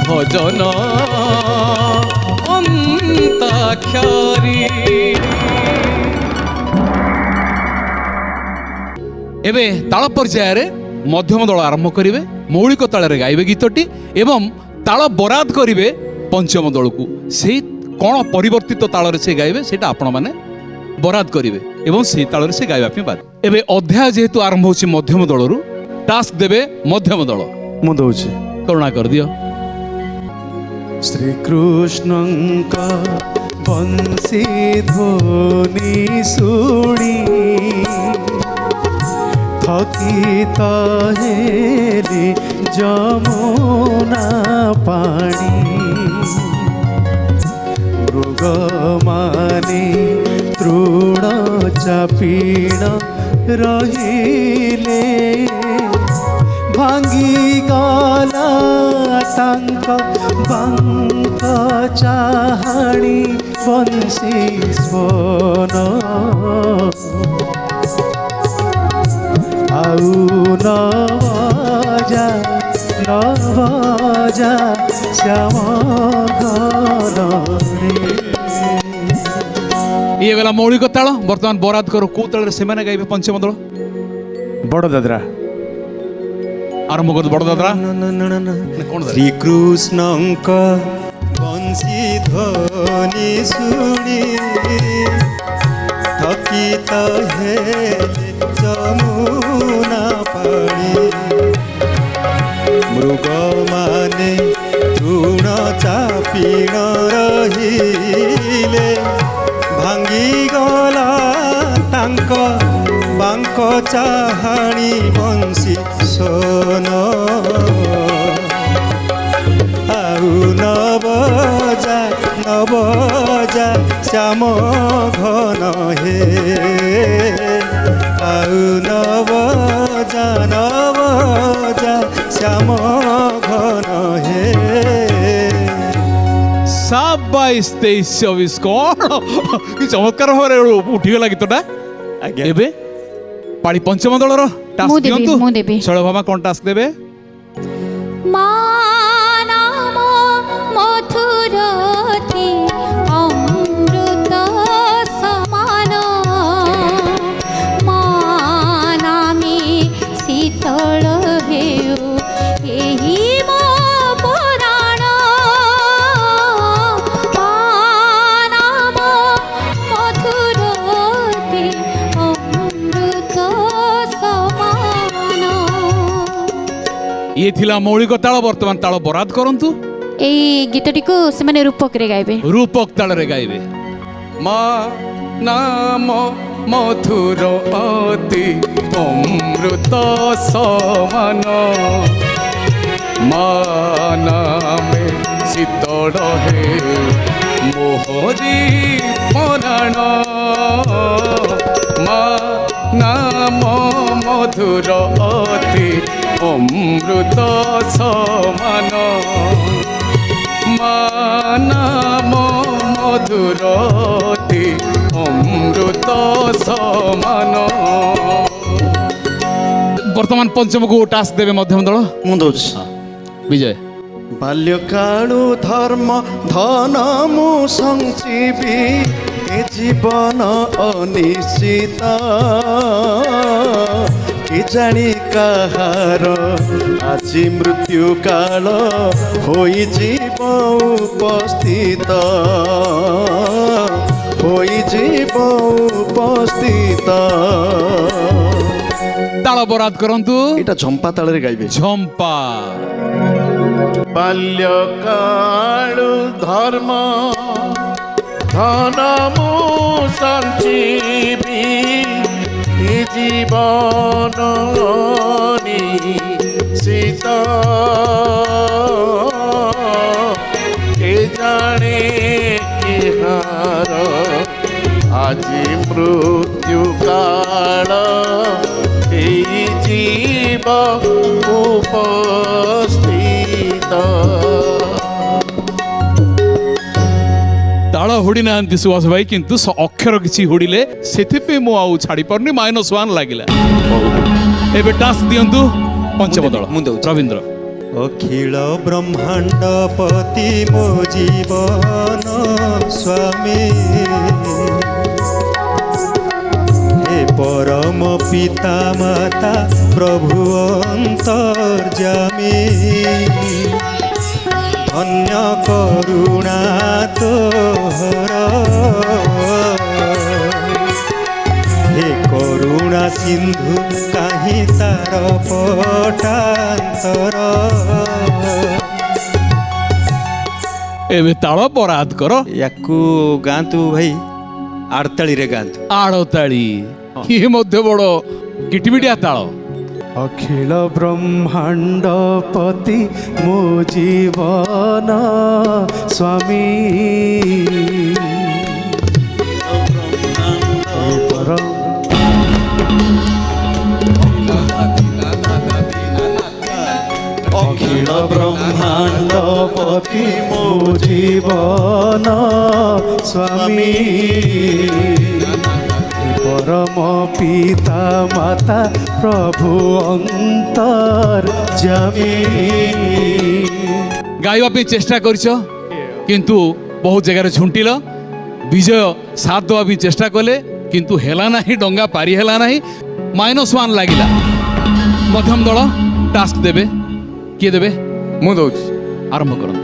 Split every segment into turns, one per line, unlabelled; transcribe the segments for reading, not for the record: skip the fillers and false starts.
ভজন অন্তাক্ষরী। এবে তাল পর্যায়ে মধ্যম দল আরম্ভ করবে, মৌলিক তাଳରେ গাইবে গীতটি এবং তাল বরাদ করবে পঞ্চম দলକୁ। সেই কোণ পরিবর্তিত তাଳରେ সে গাইবে সেটা আপন মানে বরাদ করবে এবং সেই তাଳରେ সে গাইবা পাই বাধ্য। এবে অধ্যায় যেহেতু আরম্ভ হচ্ছে মধ্যম দলରୁ, টাস্ক দেবে মধ্যম দল।
ମୁଁ ଦଉଛି।
করুণা କରିଦିଅ।
ଶ୍ରୀକୃଷ୍ଣଙ୍କ ବଂଶୀ ଧ୍ୱନି ଶୁଣି ଥକିତ ହେଲି ଯମୁନା ପାଣି। ମୃଗମାନେ ତୃଣ ଚାପିଣ ରହିଲେ ଭାଙ୍ଗିଗଲା ତାଙ୍କ ବାଙ୍କ ଚାହାଣି ବଂଶୀ ସ୍ୱନ। ଆଉ ନବଜା ନବଜା ଶ୍ୟାମ ଘରରେ।
ଇଏ ଗଲା ମୌଳିକ ତାଳ। ବର୍ତ୍ତମାନ ବରାଦ କର କୋଉ ତାଳରେ ସେମାନେ ଗାଇବେ ପଞ୍ଚମ ଦଳ?
ବଡ଼ ଦାଦରା
ଆରମ୍ଭ କର। ବଡ଼ ଦାଦରା କଣ?
ଶ୍ରୀକୃଷ୍ଣଙ୍କ ବଂଶୀ ଧ୍ୱନି ଶୁଣି ଥକିତ ହେଲେ ଯମୁନା ପାଣି। ମୃଗମାନେ ତୃଣ ଚାପିଣ ରହିଲେ ଭାଙ୍ଗିଗଲା ତାଙ୍କ ବାଙ୍କ ଚାହାଣି ବଂଶୀ ସ୍ୱନ। ଆଉ ନବଜା ନବଜା ଶ୍ୟାମ ଘନ ହେ। ଆଉ ନବଜା ନବଜା ଶ୍ୟାମ ଘନ ହେ।
22, 23, 24 କଣ କି ଚମତ୍କାର ଭାବରେ ଉଠିଗଲା ଗୀତଟା। ଏବେ ପାଳି ପଞ୍ଚମ ଦଳର ଟାସ୍କ ଦିଅନ୍ତୁ। ଶୈଳଭାମା କଣ ଟାସ୍କ ଦେବେ?
ମା ନାମ ମଧୁରତି ଅମୃତ ସମାନ। ମା ନାମେ ଶୀତଳ ହେଉ ଏହି ମୋ ପରାଣ। ମା ନାମ ମଧୁରତି ଅମୃତ ସମାନ।
ଇଏ ଥିଲା ମୌଳିକ ତାଳ। ବର୍ତ୍ତମାନ ତାଳ ବରାଦ କରନ୍ତୁ।
এই গীতটিকে সেমানে রূপকরে গাইবে।
রূপক তাଳରେ গাইবে। মা নাম মধুর অতি অমৃত সমান। মা নামে শীতল হে মোহরি পরাণ। মা নাম মধুর অতি অমৃত সমান। মা নাম মধুর অতি অমৃত সমান। বর্তমান পঞ্চমକୁ টাস্ক দেবে মধ্যম দল।
ମୁଁ ଦଉଛି।
বিজয়।
ବାଲ୍ୟକାଳୁ ଧର୍ମ ଧନ ମୁଁ ସଞ୍ଚିବି ଏ ଜୀବନ ଅନିଶ୍ଚିତ। କି ଜାଣି କାହାର ଆଜି ମୃତ୍ୟୁ କାଳ ହୋଇଯିବ ଉପସ୍ଥିତ। ହୋଇଯିବ ଉପସ୍ଥିତ।
তাল বরাদ করন্তু।
এটা ঝম্পা তাଳରେ গাইবে।
ঝম্পা।
ବାଲ୍ୟକାଳୁ ଧର୍ମ ଧନ ମୁଁ ସଞ୍ଚିବି ଏ ଜୀବନ ନିଶ୍ଚିତ। କେ ଜାଣେ କିହାର ଆଜି ମୃତ୍ୟୁ କାଳ ହେଇଯିବ ଉପସ୍ଥିତ।
তাল হুড়ি না সুভাষ ভাই, কিন্তু অক্ষর কিছু হুড়িলে সেথিপে মু আউ ছাড়ি পারনি। -1 লাগিলা। এবে টাস্ক দিয়ন্তু পঞ্চম দল। রবীন্দ্র
অখিল ব্রহ্মাণ্ড পতি মো জীবন স্বামী হে পরম পিতা মাতা প্রভু অন্তর্যামী ধন্য করুণা তোহর হে করুণা সিন্ধু কাহি তার পটান্তর
ଏବେ ତାଳ ବରାଦ କର।
ୟାକୁ ଗାଆନ୍ତୁ ଭାଇ ଆଡ଼ତାଳିରେ ଗାଆନ୍ତୁ।
ଆଡ଼ତାଳି ଇଏ ମଧ୍ୟ ବଡ଼ କିଟିମିଟିଆ ତାଳ।
অখিল ব্রহ্মাণ্ড পতি মো জীবন স্বামী অখিল ব্রহ্মাণ্ড পতি মো জীবন স্বামী পরম পিতা মাতা প্রভু অন্তর্যামী
ଗାଇବା ପାଇଁ ଚେଷ୍ଟା କରିଛ କିନ୍ତୁ ବହୁତ ଜାଗାରେ ଝୁଣ୍ଟିଲ। ବିଜୟ ସାଥ ଦେବା ପାଇଁ ଚେଷ୍ଟା କଲେ କିନ୍ତୁ ହେଲା ନାହିଁ, ଡଙ୍ଗା ପାରି ହେଲା ନାହିଁ। -1 ଲାଗିଲା। ମଧ୍ୟମ ଦଳ ଟାସ୍କ ଦେବେ। କିଏ ଦେବେ?
ମୁଁ ଦଉଛି।
ଆରମ୍ଭ କରନ୍ତୁ।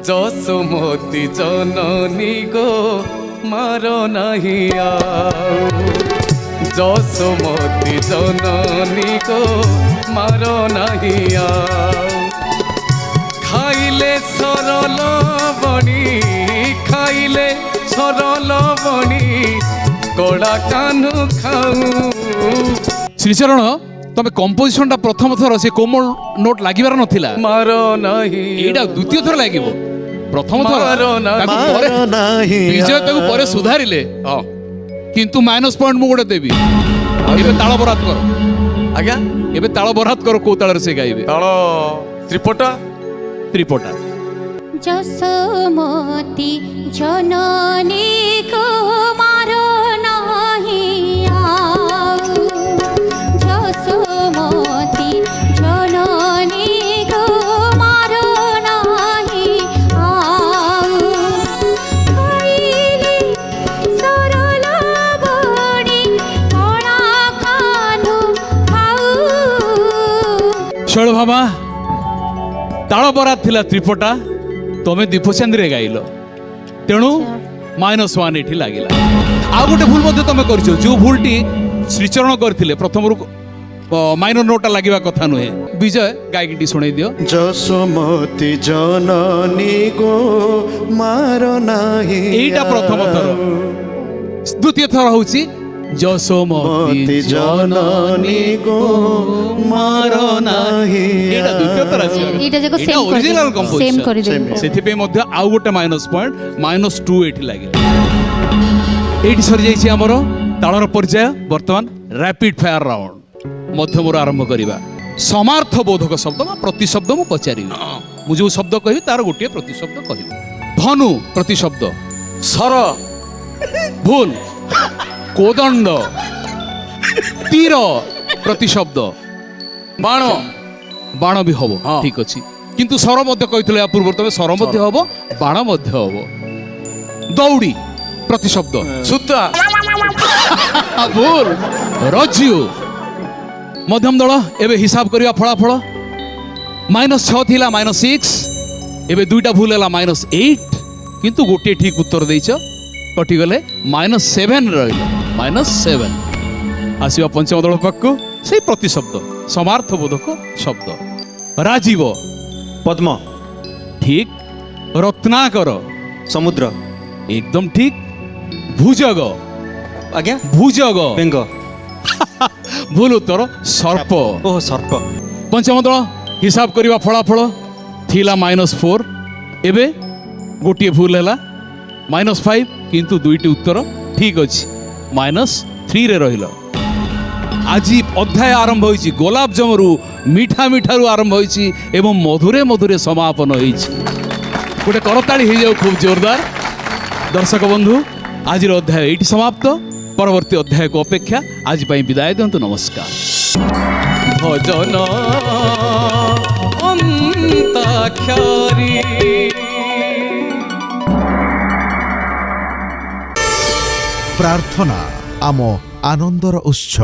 ଯଶୋମତୀ ଜନନୀ ଗୋ ମାର ନାହିଁ ଆଉ ଯଶୋମତୀ ଜନନୀ ଗୋ ମାର ନାହିଁ ଆଉ ଖାଇଲେ ସରଲ ବଣି ଖାଇଲେ ସରଲ ବଣି କଳା କାହ୍ନୁ ଖାଉ।
ଶ୍ରୀଚରଣ ତମେ କମ୍ପୋଜିସନଟା ପ୍ରଥମ ଥର ସେ କୋମଳ ନୋଟ ଲାଗିବାର ନଥିଲା।
ମାର ନାହିଁ
ଏଇଟା ଦ୍ୱିତୀୟ ଥର ଲାଗିବ। ପ୍ରଥମ ଥର
ମାର ନାହିଁ।
ତାକୁ ପରେ ବିଜୟ ତାକୁ ପରେ ସୁଧାରିଲେ କିନ୍ତୁ -1 ମୁଁ ଗୋଟେ ଦେବି। ଏବେ ତାଳ ବରାଦ କର।
ଆଜ୍ଞା
ଏବେ ତାଳ ବରାଦ କର କୋଉ ତାଳରେ ସେ ଗାଇବେ।
ତାଳ ତ୍ରିପଟା
ତ୍ରିପଟା।
যশোমতী জননী কুমার নাহি আউ যশোমতী জননী কুমার নাহি আউ খাইলে সরল বণি কণা কাহ্নু খাউ।
ଶୈଳ ଭାମା ତାଳ ବରାଦ ଥିଲା ତ୍ରିପଟା, ତମେ ଦୀପଚାନ୍ଦୀରେ ଗାଇଲ, ତେଣୁ -1 ଏଠି ଲାଗିଲା। ଆଉ ଗୋଟେ ଭୁଲ ମଧ୍ୟ ତମେ କରିଛ। ଯୋଉ ଭୁଲଟି ଶ୍ରୀଚରଣ କରିଥିଲେ ପ୍ରଥମରୁ ମାଇନର ନୋଟଟା ଲାଗିବା କଥା ନୁହେଁ। ବିଜୟ ଗାଇକିଟି ଶୁଣେଇ ଦିଅ।
ଯଶୋମତୀ ଜନନୀ ଗୋ ମାର ନାହିଁ
ଏଇଟା ପ୍ରଥମ ଥର। ଦ୍ୱିତୀୟ ଥର ହଉଛି ଯଶୋମତୀ
ଜନନୀ ଗୋ ମାର ନାହିଁ।
ଏଇଟା ଦ୍ୱିତୀୟ ଥର ଆସିବ।
ଏଇଟା ଯାକ
ଏଇଟା
same
original
କରିଦେବେ।
composition।
Same କରିଦେବେ।
ସେଥିପାଇଁ ମଧ୍ୟ ଆଉ ଗୋଟେ -1 -2 ଏଠି ଲାଗିଲା। ଏଇଠି ସରିଯାଇଛି ଆମର ତାଳର ପର୍ଯ୍ୟାୟ। ବର୍ତ୍ତମାନ ରାପିଡ ଫାୟାର ରାଉଣ୍ଡ ମଧ୍ୟମରୁ ଆରମ୍ଭ କରିବା। ସମାର୍ଥ ବୋଧକ ଶବ୍ଦ ବା ପ୍ରତିଶବ୍ଦ ମୁଁ ପଚାରିବି। ମୁଁ ଯୋଉ ଶବ୍ଦ କହିବି ତାର ଗୋଟିଏ ପ୍ରତିଶବ୍ଦ କହିବି। ଧନୁ ପ୍ରତିଶବ୍ଦ।
ସର
ଭୁଲ। କୋଦଣ୍ଡ। ତୀର ପ୍ରତିଶବ୍ଦ।
ବାଣ
ବାଣ ବି ହବ।
ହଁ।
ଠିକ ଅଛି କିନ୍ତୁ ସ୍ୱର ମଧ୍ୟ କହିଥିଲେ ୟା ପୂର୍ବରୁ ତମେ ସ୍ୱର ମଧ୍ୟ ହବ, ବାଣ ମଧ୍ୟ ହବ। ଦଉଡ଼ି ପ୍ରତିଶବ୍ଦ।
ସୂତା
ଭୁଲ। ରଜ୍ଜୁ। ମଧ୍ୟମ ଦଳ ଏବେ ହିସାବ କରିବା ଫଳାଫଳ। -6 ଥିଲା -6, ଏବେ ଦୁଇଟା ଭୁଲ ହେଲା -8 କିନ୍ତୁ ଗୋଟିଏ ଠିକ ଉତ୍ତର ଦେଇଛ, କଟିଗଲେ -7 ରହିଲ। -7 ଆସିବା ପଞ୍ଚମ ଦଳ ପାଖକୁ। ସେଇ ପ୍ରତିଶବ୍ଦ ସମାର୍ଥ ବୋଧକ ଶବ୍ଦ। ରାଜୀବ
ପଦ୍ମ
ଠିକ। ରତ୍ନାକର
ସମୁଦ୍ର
ଏକଦମ ଠିକ। ଭୁଜଗ
ଆଜ୍ଞା
ଭୁଜଗ
ବେଙ୍ଗ
ଭୁଲ ଉତ୍ତର। ସର୍ପ।
ଓହ ସର୍ପ।
ପଞ୍ଚମ ଦଳ ହିସାବ କରିବା ଫଳାଫଳ ଥିଲା -4, ଏବେ ଗୋଟିଏ ଭୁଲ ହେଲା -5 କିନ୍ତୁ ଦୁଇଟି ଉତ୍ତର ଠିକ ଅଛି। -3ରେ ରହିଲ। ଆଜି ଅଧ୍ୟାୟ ଆରମ୍ଭ ହୋଇଛି ଗୋଲାପ ଜମରୁ, ମିଠା ମିଠାରୁ ଆରମ୍ଭ ହୋଇଛି ଏବଂ ମଧୁରେ ମଧୁରେ ସମାପନ ହୋଇଛି। ଗୋଟେ କରତାଳି ହେଇଯାଉ ଖୁବ ଜୋରଦାର। ଦର୍ଶକ ବନ୍ଧୁ, ଆଜିର ଅଧ୍ୟାୟ ଏଇଠି ସମାପ୍ତ। ପରବର୍ତ୍ତୀ ଅଧ୍ୟାୟକୁ ଅପେକ୍ଷା। ଆଜି ପାଇଁ ବିଦାୟ ଦିଅନ୍ତୁ। ନମସ୍କାର।
ଭଜନ ହସ୍ତାକ୍ଷରୀ
ପ୍ରାର୍ଥନା ଆମ ଆନନ୍ଦର ଉତ୍ସ।